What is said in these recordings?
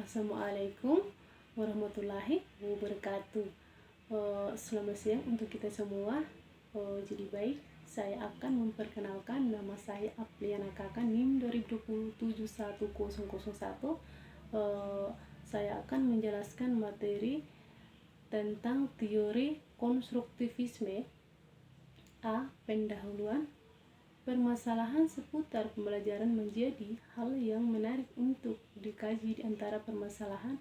Assalamualaikum warahmatullahi wabarakatuh. Selamat siang untuk kita semua. Jadi baik, saya akan memperkenalkan nama saya Apliana Kakan NIM 20271001. Saya akan menjelaskan materi tentang teori konstruktivisme. Pendahuluan. Permasalahan seputar pembelajaran menjadi hal yang menarik untuk dikaji. Di antara permasalahan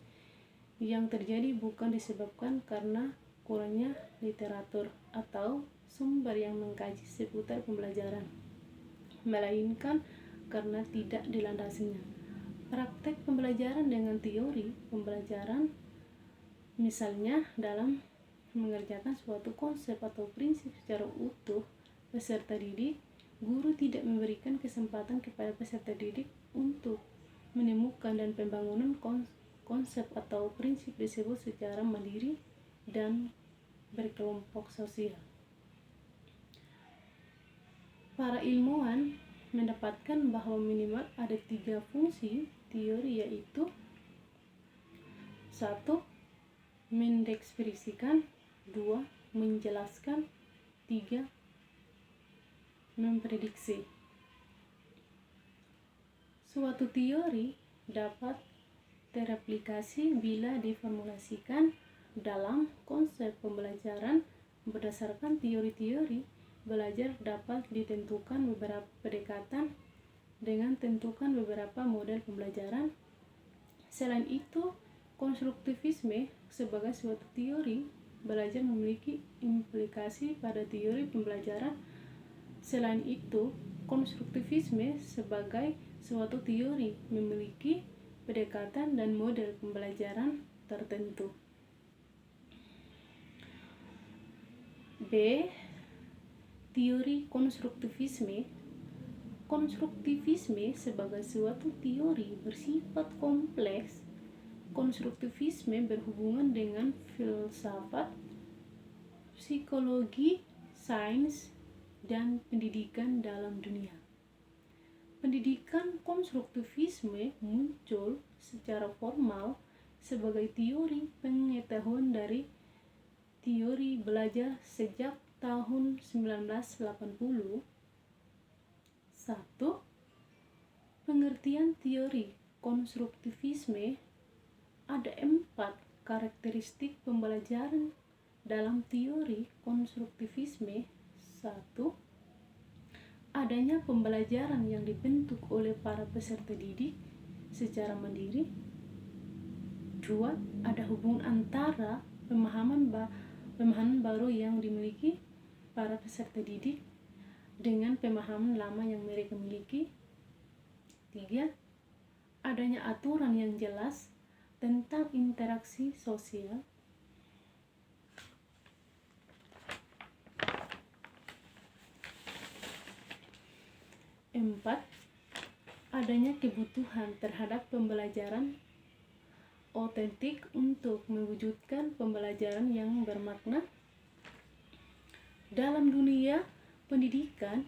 yang terjadi bukan disebabkan karena kurangnya literatur atau sumber yang mengkaji seputar pembelajaran, melainkan karena tidak dilandasinya praktek pembelajaran dengan teori pembelajaran. Misalnya dalam mengerjakan suatu konsep atau prinsip secara utuh, peserta didik, guru tidak memberikan kesempatan kepada peserta didik untuk menemukan dan pembangunan konsep atau prinsip tersebut secara mandiri dan berkelompok sosial. Para ilmuwan mendapatkan bahwa minimal ada 3 fungsi teori, yaitu 1. Mendeskripsikan, 2. Menjelaskan, 3. Memprediksi. Suatu teori dapat teraplikasi bila diformulasikan dalam konsep pembelajaran. Berdasarkan teori-teori belajar dapat ditentukan beberapa pendekatan dengan tentukan beberapa model pembelajaran. Selain itu, konstruktivisme sebagai suatu teori belajar memiliki implikasi pada teori pembelajaran. Selain itu, konstruktivisme sebagai suatu teori memiliki pendekatan dan model pembelajaran tertentu. B. Teori konstruktivisme. Konstruktivisme sebagai suatu teori bersifat kompleks. Konstruktivisme berhubungan dengan filsafat, psikologi, sains, dan pendidikan dalam dunia. Pendidikan konstruktivisme muncul secara formal sebagai teori pengetahuan dari teori belajar sejak tahun 1980. 1. Pengertian teori konstruktivisme. Ada 4 karakteristik pembelajaran dalam teori konstruktivisme. 1. Adanya pembelajaran yang dibentuk oleh para peserta didik secara mandiri. 2. Ada hubungan antara pemahaman baru yang dimiliki para peserta didik dengan pemahaman lama yang mereka miliki. 3. Adanya aturan yang jelas tentang interaksi sosial. 4. Adanya kebutuhan terhadap pembelajaran otentik untuk mewujudkan pembelajaran yang bermakna. Dalam dunia pendidikan,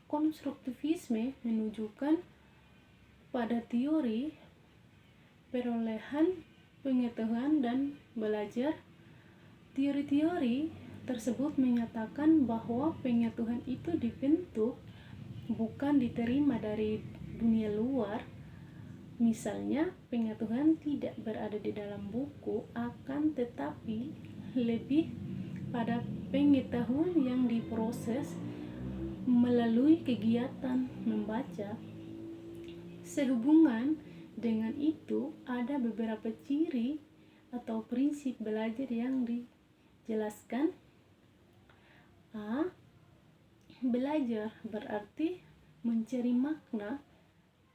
konstruktivisme menunjukkan pada teori perolehan pengetahuan dan belajar. Teori-teori tersebut menyatakan bahwa pengetahuan itu dibentuk bukan diterima dari dunia luar. Misalnya, pengetahuan tidak berada di dalam buku, akan tetapi lebih pada pengetahuan yang diproses melalui kegiatan membaca. Sehubungan dengan itu, ada beberapa ciri atau prinsip belajar yang dijelaskan. A. Belajar berarti mencari makna.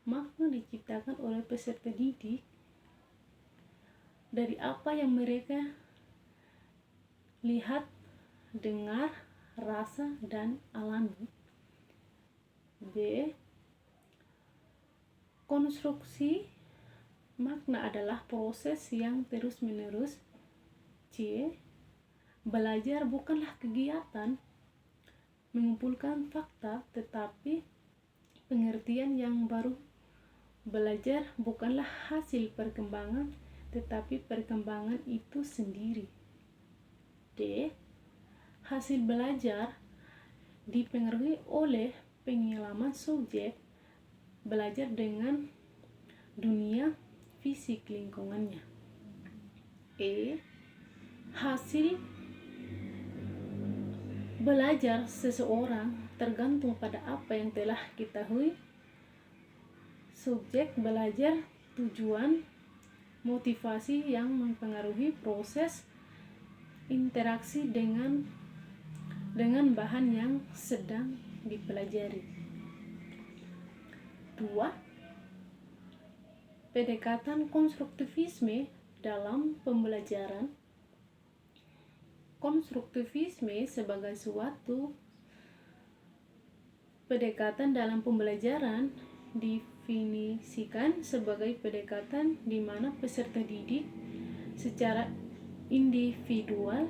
Makna diciptakan oleh peserta didik dari apa yang mereka lihat, dengar, rasa, dan alami. B. Konstruksi. Makna adalah proses yang terus-menerus. C. Belajar bukanlah kegiatan mengumpulkan fakta, tetapi pengertian yang baru Belajar bukanlah hasil perkembangan, tetapi perkembangan itu sendiri. D. Hasil belajar dipengaruhi oleh pengalaman subjek belajar dengan dunia fisik lingkungannya. E. Hasil belajar seseorang tergantung pada apa yang telah diketahui subjek belajar, tujuan, motivasi yang mempengaruhi proses interaksi dengan bahan yang sedang dipelajari. 2. Pendekatan konstruktivisme dalam pembelajaran. Konstruktivisme sebagai suatu pendekatan dalam pembelajaran definisikan sebagai pendekatan di mana peserta didik secara individual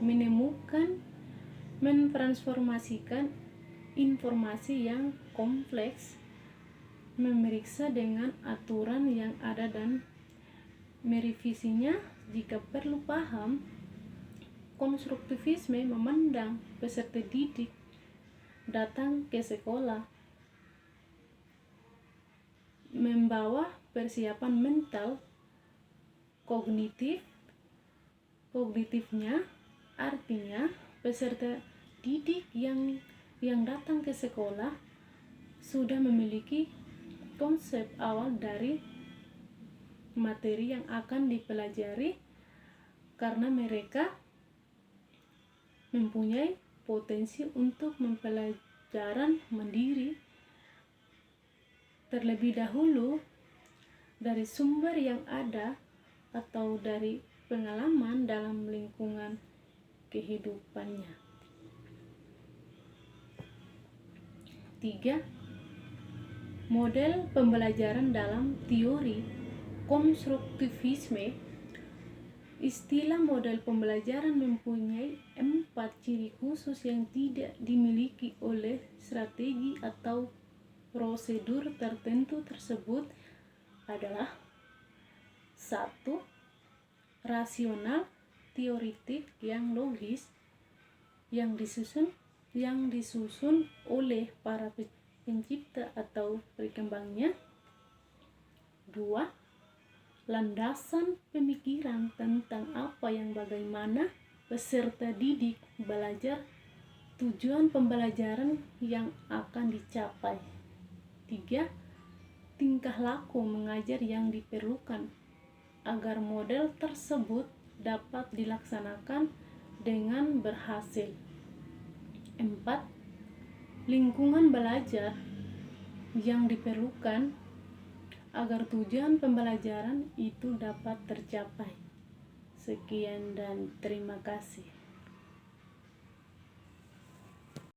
menemukan, mentransformasikan informasi yang kompleks, memeriksa dengan aturan yang ada dan merevisinya jika perlu. Paham konstruktivisme memandang peserta didik datang ke sekolah membawa persiapan mental kognitifnya, artinya peserta didik yang datang ke sekolah sudah memiliki konsep awal dari materi yang akan dipelajari karena mereka mempunyai potensi untuk mempelajaran mandiri terlebih dahulu dari sumber yang ada atau dari pengalaman dalam lingkungan kehidupannya. 3. Model pembelajaran dalam teori konstruktivisme. Istilah model pembelajaran mempunyai 4 ciri khusus yang tidak dimiliki oleh strategi atau prosedur tertentu tersebut adalah: 1. Rasional, teoritik yang logis yang disusun oleh para pencipta atau pengembangnya. 2. Landasan pemikiran tentang apa yang bagaimana peserta didik belajar, tujuan pembelajaran yang akan dicapai. 3. Tingkah laku mengajar yang diperlukan agar model tersebut dapat dilaksanakan dengan berhasil. 4. Lingkungan belajar yang diperlukan agar tujuan pembelajaran itu dapat tercapai. Sekian dan terima kasih.